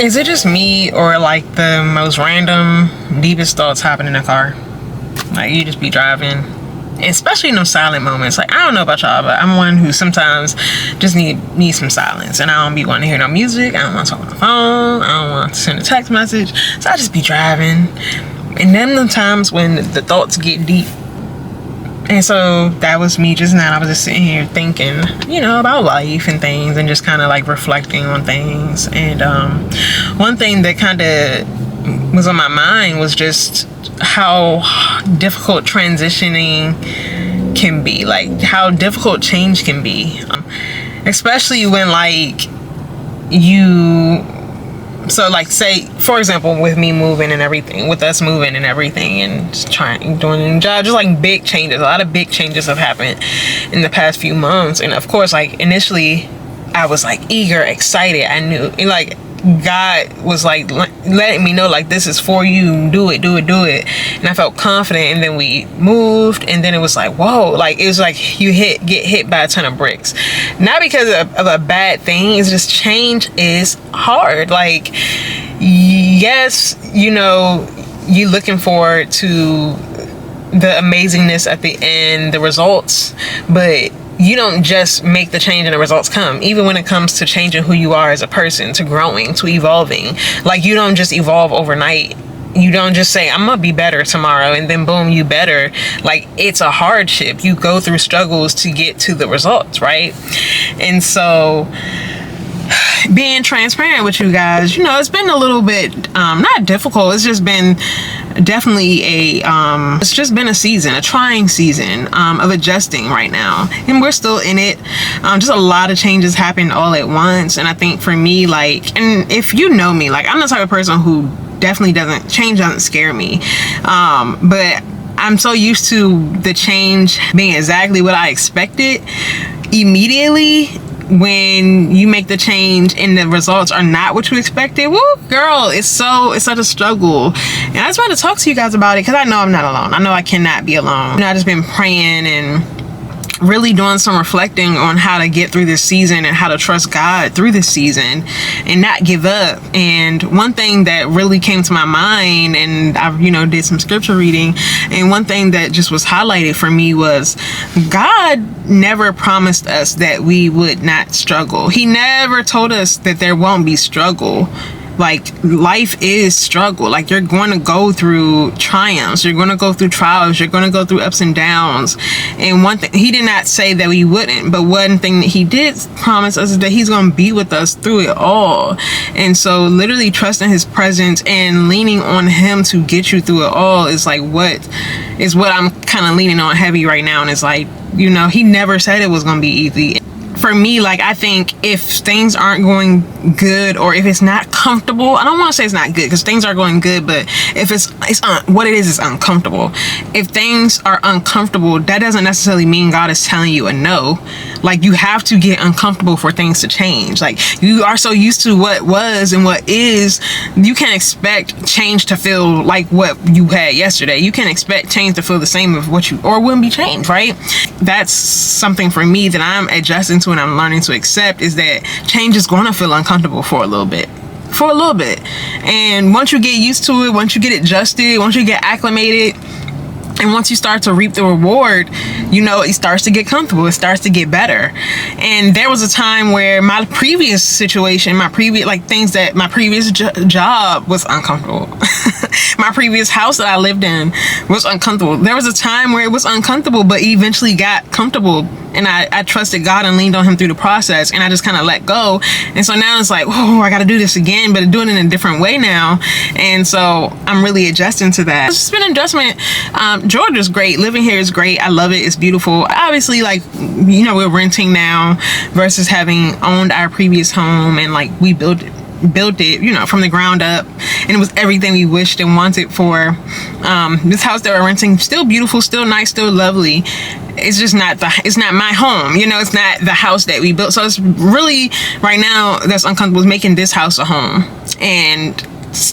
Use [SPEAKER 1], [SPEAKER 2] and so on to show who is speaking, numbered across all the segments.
[SPEAKER 1] Is it just me, or like the most random, deepest thoughts happen in the car? Like you just be driving, especially in those silent moments. Like I don't know about y'all, but I'm one who sometimes just need some silence, and I don't be wanting to hear no music. I don't want to talk on the phone. I don't want to send a text message. So I just be driving, and then the times when the thoughts get deep. And so that was me just now. I was just sitting here thinking, about life and things, and just kind of like reflecting on things. And one thing that kind of was on my mind was just how difficult transitioning can be, like how difficult change can be, especially when so like say for example with me moving and everything, with us moving and everything, and just doing a new job, just like big changes. A lot of big changes have happened in the past few months. And of course, like initially I was like eager, excited. I knew like God was like letting me know like this is for you, do it. And I felt confident. And then we moved, and then it was like, whoa, like it was like you get hit by a ton of bricks. Not because of a bad thing, it's just change is hard. Like yes, you looking forward to the amazingness at the end, the results, but you don't just make the change and the results come. Even when it comes to changing who you are as a person, to growing, to evolving, like you don't just evolve overnight. You don't just say, I'm gonna be better tomorrow, and then boom, you better. Like it's a hardship. You go through struggles to get to the results, right? And so being transparent with you guys, it's been a little bit not difficult. It's just been definitely it's just been a trying season of adjusting right now, and we're still in it. Just a lot of changes happened all at once. And I think for me, like, and if you know me, like I'm the type of person who definitely doesn't scare me, but I'm so used to the change being exactly what I expected immediately. When you make the change and the results are not what you expected, woo, girl, it's such a struggle. And I just wanted to talk to you guys about it because I know I'm not alone. I know I cannot be alone. I've just been praying and really doing some reflecting on how to get through this season and how to trust God through this season and not give up. And one thing that really came to my mind, and I did some scripture reading, and one thing that just was highlighted for me was God never promised us that we would not struggle. He never told us that there won't be struggle. Like life is struggle. Like you're going to go through triumphs, you're going to go through trials, you're going to go through ups and downs. And one thing, he did not say that we wouldn't, but one thing that he did promise us is that he's going to be with us through it all. And so literally trusting his presence and leaning on him to get you through it all is like what I'm kind of leaning on heavy right now. And it's like, he never said it was going to be easy. For me, like, I think if things aren't going good, or if it's not comfortable, I don't want to say it's not good because things are going good, but if what it is uncomfortable. If things are uncomfortable, that doesn't necessarily mean God is telling you a no. Like you have to get uncomfortable for things to change. Like you are so used to what was and what is, you can't expect change to feel like what you had yesterday. You can't expect change to feel the same of what you, or wouldn't be changed, right? That's something for me that I'm adjusting to and I'm learning to accept, is that change is going to feel uncomfortable for a little bit. And once you get used to it, once you get adjusted, once you get acclimated, and once you start to reap the reward, it starts to get comfortable. It starts to get better. And there was a time where my previous situation, my previous job was uncomfortable. My previous house that I lived in was uncomfortable. There was a time where it was uncomfortable, but eventually got comfortable. And I trusted God and leaned on him through the process, and I just kind of let go. And so now it's like, oh, I got to do this again, but doing it in a different way now. And so I'm really adjusting to that. It's just been an adjustment. Georgia's great. Living here is great. I love it. It's beautiful. Obviously, like, we're renting now versus having owned our previous home, and like we built it from the ground up, and it was everything we wished and wanted for this house that we're renting. Still beautiful, still nice, still lovely. It's just not it's not my home, it's not the house that we built. So it's really right now that's uncomfortable, is making this house a home. And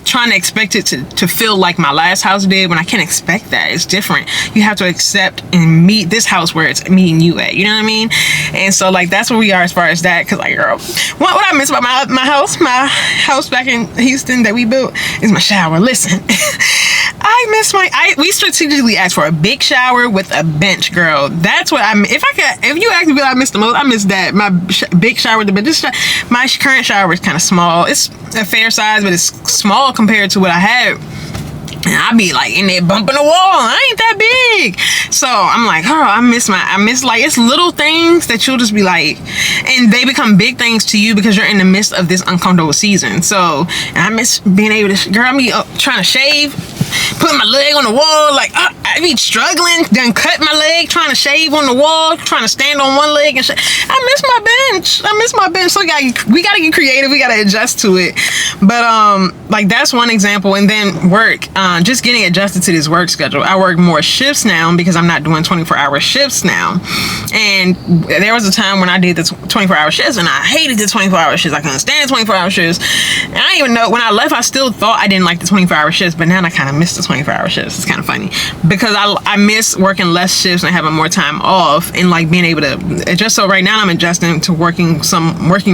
[SPEAKER 1] trying to expect it to feel like my last house did when I can't expect that. It's different. You have to accept and meet this house where it's meeting you at. You know what I mean? And so like that's where we are as far as that. Cause like, girl, what I miss about my house back in Houston that we built is my shower. Listen. We strategically asked for a big shower with a bench, girl. That's what if you ask me what I miss the most, I miss that. My big shower with the bench. My current shower is kind of small. It's a fair size, but it's small compared to what I had. And I be like in there bumping the wall. I ain't that big. So I'm like, oh, I miss like, it's little things that you'll just be like, and they become big things to you because you're in the midst of this uncomfortable season. So, and I miss being able to, girl, me trying to shave, putting my leg on the wall, like I be struggling, then cut my leg, trying to shave on the wall, trying to stand on one leg and I miss my bench. So we gotta get creative. We gotta adjust to it. But like that's one example. And then work, just getting adjusted to this work schedule. I work more shifts now because I'm not doing 24-hour shifts now. And there was a time when I did the 24-hour shifts and I hated the 24-hour shifts. I couldn't stand 24-hour shifts. And I didn't even know, when I left, I still thought I didn't like the 24-hour shifts, but now I kind of miss the 24-hour shifts. It's kind of funny because I miss working less shifts and having more time off and like being able to adjust. So right now I'm adjusting to working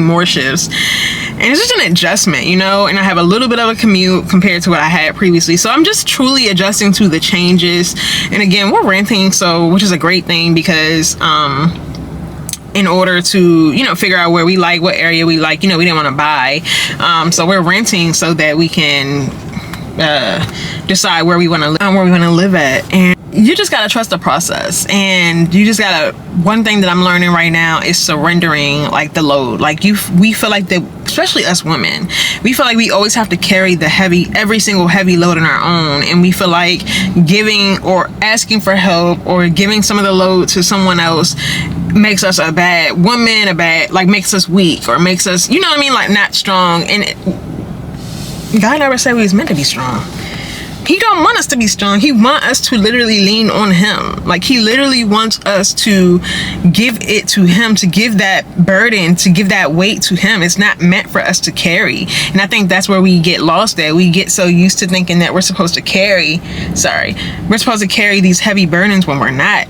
[SPEAKER 1] more shifts, and it's just an adjustment, you know, and I have a little bit of a commute compared to what I had previously. So I'm just truly adjusting to the changes. And again, we're renting, so which is a great thing because in order to, you know, figure out where we like, what area we like, you know, we didn't want to buy, so we're renting so that we can decide where we want to live at. And you just gotta trust the process, and you just gotta, one thing that I'm learning right now is surrendering like the load. Like we feel like that, especially us women, we feel like we always have to carry every single heavy load on our own, and we feel like giving or asking for help or giving some of the load to someone else makes us a bad woman, like makes us weak or makes us, you know what I mean, like not strong. And God never said we was meant to be strong. He don't want us to be strong. He wants us to literally lean on him. Like he literally wants us to give it to him, to give that burden, to give that weight to him. It's not meant for us to carry. And I think that's where we get lost at. We get so used to thinking that we're supposed to carry these heavy burdens when we're not.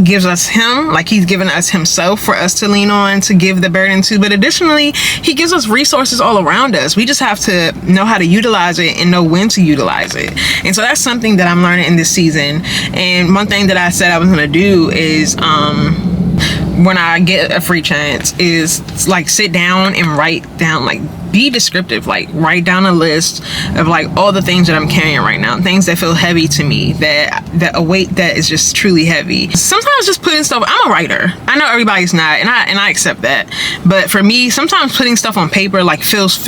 [SPEAKER 1] Gives us him, like he's given us himself for us to lean on, to give the burden to, but additionally he gives us resources all around us. We just have to know how to utilize it and know when to utilize it. And so that's something that I'm learning in this season. And one thing that I said I was going to do is when I get a free chance is like sit down and write down, like be descriptive, like write down a list of like all the things that I'm carrying right now, things that feel heavy to me, that a weight that is just truly heavy. Sometimes just putting stuff, I'm a writer, I know everybody's not, and I accept that, but for me sometimes putting stuff on paper like feels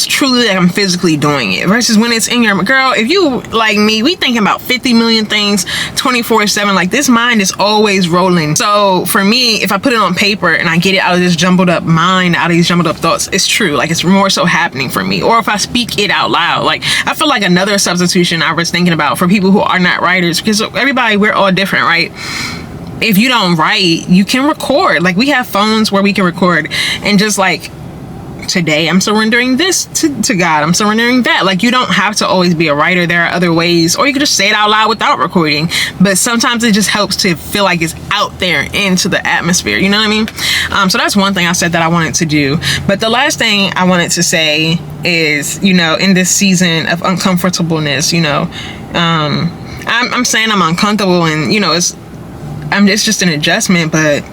[SPEAKER 1] truly like I'm physically doing it, versus when it's in your, girl, if you like me, we thinking about 50 million things 24/7, like this mind is always rolling. So for me, if I put it on paper and I get it out of this jumbled up mind, out of these jumbled up thoughts, it's true, like it's more so happening for me. Or if I speak it out loud, like I feel like another substitution I was thinking about for people who are not writers, because everybody, we're all different, right? If you don't write, you can record. Like we have phones where we can record, and just like today I'm surrendering this to God, I'm surrendering that. Like you don't have to always be a writer. There are other ways, or you could just say it out loud without recording, but sometimes it just helps to feel like it's out there into the atmosphere, you know what I mean? So that's one thing I said that I wanted to do. But the last thing I wanted to say is, you know, in this season of uncomfortableness, you know, I'm saying I'm uncomfortable, and you know it's just an adjustment, but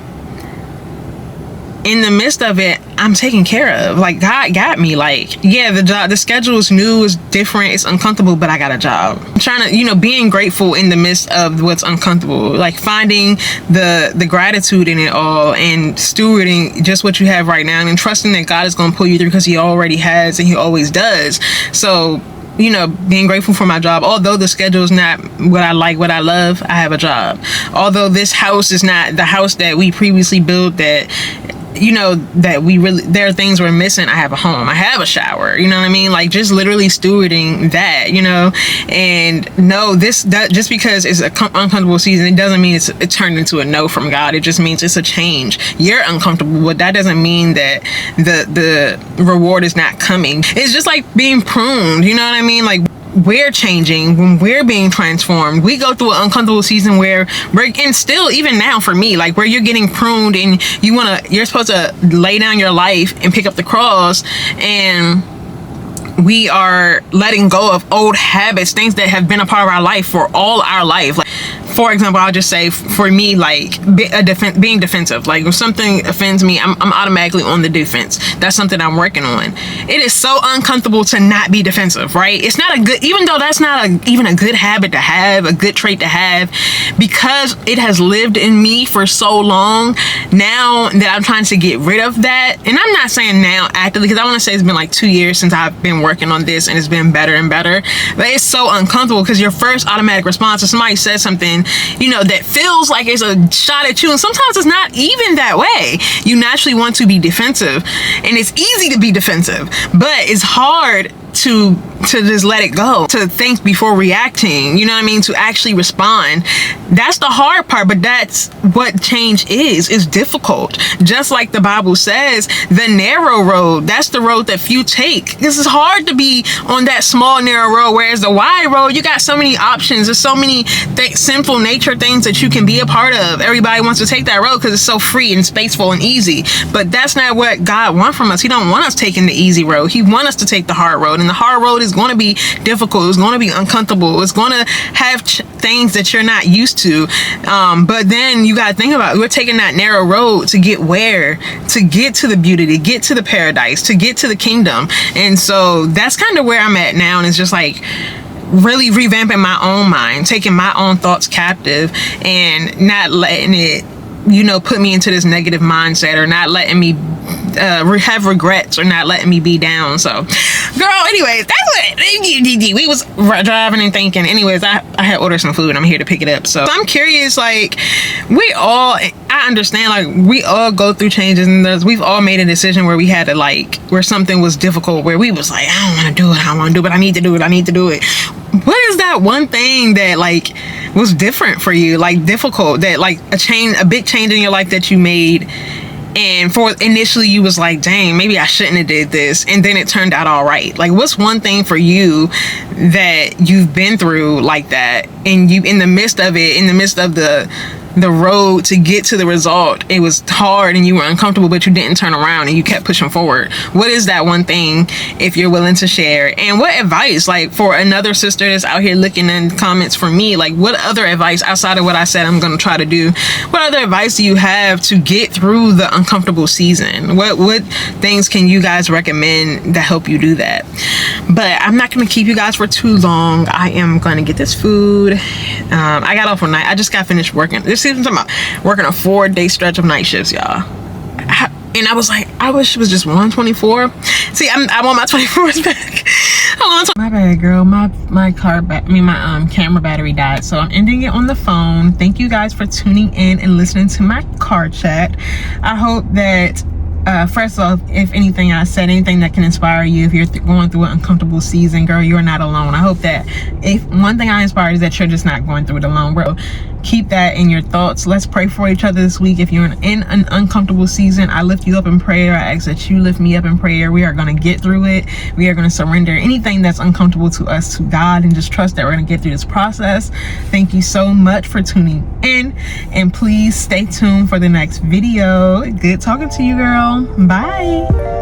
[SPEAKER 1] in the midst of it, I'm taken care of. Like God got me. Like, yeah, the schedule is new, it's different, it's uncomfortable, but I got a job. I'm trying to, you know, being grateful in the midst of what's uncomfortable, like finding the gratitude in it all, and stewarding just what you have right now, and trusting that God is going to pull you through, because he already has, and he always does. So, you know, being grateful for my job. Although the schedule is not what I like, what I love, I have a job. Although this house is not the house that we previously built, that you know, that we really, there are things we're missing. I have a home, I have a shower, you know what I mean? Like, just literally stewarding that, you know. And no, that just because it's an uncomfortable season, it doesn't mean it turned into a no from God. It just means it's a change. You're uncomfortable, but that doesn't mean that the reward is not coming. It's just like being pruned, you know what I mean? Like, we're changing, when we're being transformed. We go through an uncomfortable season where and still, even now for me, like, where you're getting pruned and you're supposed to lay down your life and pick up the cross, and we are letting go of old habits, things that have been a part of our life for all our life. Like, for example, I'll just say, for me, like, being defensive. Like, if something offends me, I'm automatically on the defense. That's something I'm working on. It is so uncomfortable to not be defensive, right? It's not a good, even though that's not even a good habit to have, a good trait to have, because it has lived in me for so long. Now that I'm trying to get rid of that, and I'm not saying now actively, because I want to say it's been like 2 years since I've been working on this, and it's been better and better. But it's so uncomfortable because your first automatic response, if somebody says something, you know, that feels like it's a shot at you, and sometimes it's not even that way, you naturally want to be defensive. And it's easy to be defensive, but it's hard to just let it go, to think before reacting, you know what I mean, to actually respond. That's the hard part, but that's what change is. It's difficult. Just like the Bible says, the narrow road, that's the road that few take. This is hard to be on that small narrow road, whereas the wide road, you got so many options. There's so many sinful nature things that you can be a part of. Everybody wants to take that road because it's so free and spaceful and easy, but that's not what God wants from us. He don't want us taking the easy road. He wants us to take the hard road, and the hard road is going to be difficult. It's going to be uncomfortable. It's going to have things that you're not used to. But then you got to think about it. We're taking that narrow road to get where? To get to the beauty, to get to the paradise, to get to the kingdom. And so that's kind of where I'm at now. And it's just like really revamping my own mind, taking my own thoughts captive, and not letting it, you know, put me into this negative mindset, or not letting me have regrets, or not letting me be down. So, girl, anyways, that's what we was driving and thinking. Anyways, I had ordered some food. I'm here to pick it up. So I'm curious, like, I understand, like, we all go through changes, and we've all made a decision where we had to, like, where something was difficult, where we was like, I don't want to do it, I want to do it, but I need to do it. What is that one thing that, like, was different for you, like, difficult, that, like, a big change in your life that you made, and for initially you was like, dang, maybe I shouldn't have did this, and then it turned out all right? Like, what's one thing for you that you've been through like that, and you, in the midst of the road to get to the result, it was hard and you were uncomfortable, but you didn't turn around and you kept pushing forward? What is that one thing, if you're willing to share? And what advice, like, for another sister that's out here looking in comments for me, like, what other advice outside of what I said I'm going to try to do, what other advice do you have to get through the uncomfortable season? What things can you guys recommend that help you do that? But I'm not going to keep you guys for too long. I am going to get this food. I got off one night. I just got finished working. This is about working a 4-day stretch of night shifts, y'all. And I was like, I wish it was just 124. See, I want my 24s back. My bad, girl. My camera battery died, so I'm ending it on the phone. Thank you guys for tuning in and listening to my car chat. I hope that first off, if anything I said, anything that can inspire you, if you're going through an uncomfortable season, girl, you're not alone. I hope that if one thing I inspire is that you're just not going through it alone, bro. Keep that in your thoughts. Let's pray for each other this week. If you're in an uncomfortable season, I lift you up in prayer. I ask that you lift me up in prayer. We are going to get through it. We are going to surrender anything that's uncomfortable to us to God, and just trust that we're going to get through this process. Thank you so much for tuning in, and please stay tuned for the next video. Good talking to you, girl. Bye.